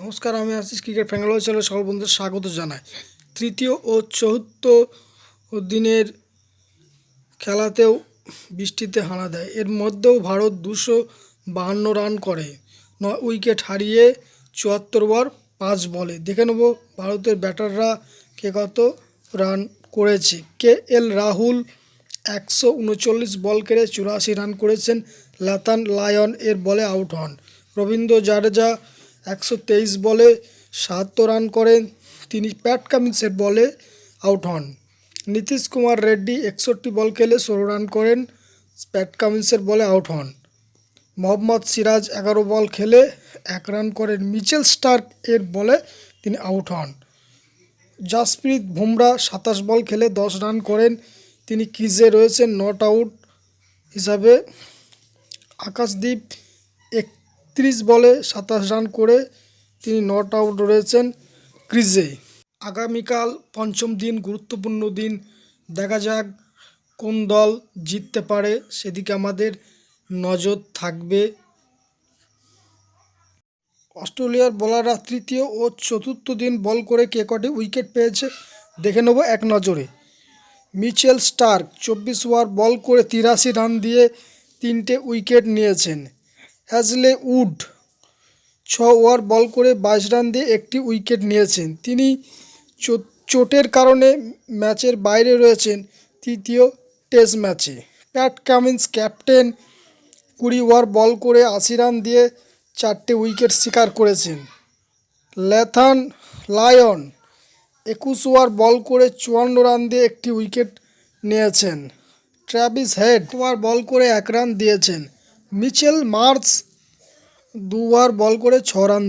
নমস্কার, আমি আশিস ক্রিকেট ফ্যাঙ্গালোর চ্যানেলে সকল বন্ধুদের স্বাগত জানাই। তৃতীয় ও চতুর্থ দিনের খেলাতেও বৃষ্টিতে হানা দেয়। এর মধ্যেও ভারত 252 রান করে 9 উইকেট হারিয়ে 74 ওভার 5 বলে। দেখে নেব ভারতের ব্যাটাররা কে কত রান করেছে। KL রাহুল 139 বল কেড়ে 84 রান করেছেন। লেথান লায়ন এর বলে আউট হন। রবীন্দ্র জাদেজা 123 বলে ৭০ রান করেন, তিনি প্যাট কামিন্সের বলে আউট হন। নীতিশ কুমার রেড্ডি 61 বল খেলে 16 রান করেন, প্যাট কামিন্সের বলে আউট হন। মোহাম্মদ সিরাজ 11 বল খেলে 1 রান করেন, মিচেল স্টার্ক এর বলে তিনি আউট হন। জাসপ্রীত বুমরা 27 বল খেলে 10 রান করেন, তিনি ক্রিজে রয়েছেন নট আউট হিসাবে। আকাশদীপ 31 বলে 27 রান করে তিনি নট আউট রয়েছেন ক্রিজে। আগামীকাল পঞ্চম দিন, গুরুত্বপূর্ণ দিন। দেখা যাক কোন দল জিততে পারে, সেদিকে আমাদের নজর থাকবে। অস্ট্রেলিয়ার বোলাররা তৃতীয় ও চতুর্থ দিন বল করে কে কটি উইকেট পেয়েছে দেখে নেব এক নজরে। মিচেল স্টার্ক 24 ওভার বল করে 83 রান দিয়ে 3টে উইকেট নিয়েছেন। হ্যাজলে উড 6 ওভার বল করে 22 রান দিয়ে 1টি উইকেট নিয়েছেন, তিনি চোটের কারণে ম্যাচের বাইরে রয়েছেন তৃতীয় টেস্ট ম্যাচে। প্যাট কামিন্স ক্যাপ্টেন 20 ওভার বল করে 80 রান দিয়ে 4টে উইকেট শিকার করেছেন। লেথান লায়ন 21 ওভার বল করে 54 রান দিয়ে 1টি উইকেট নিয়েছেন। ট্র্যাভিস হেড ওভার বল করে 1 রান দিয়েছেন। মিচেল মার্শ 2 ওভার বল করে 6 রান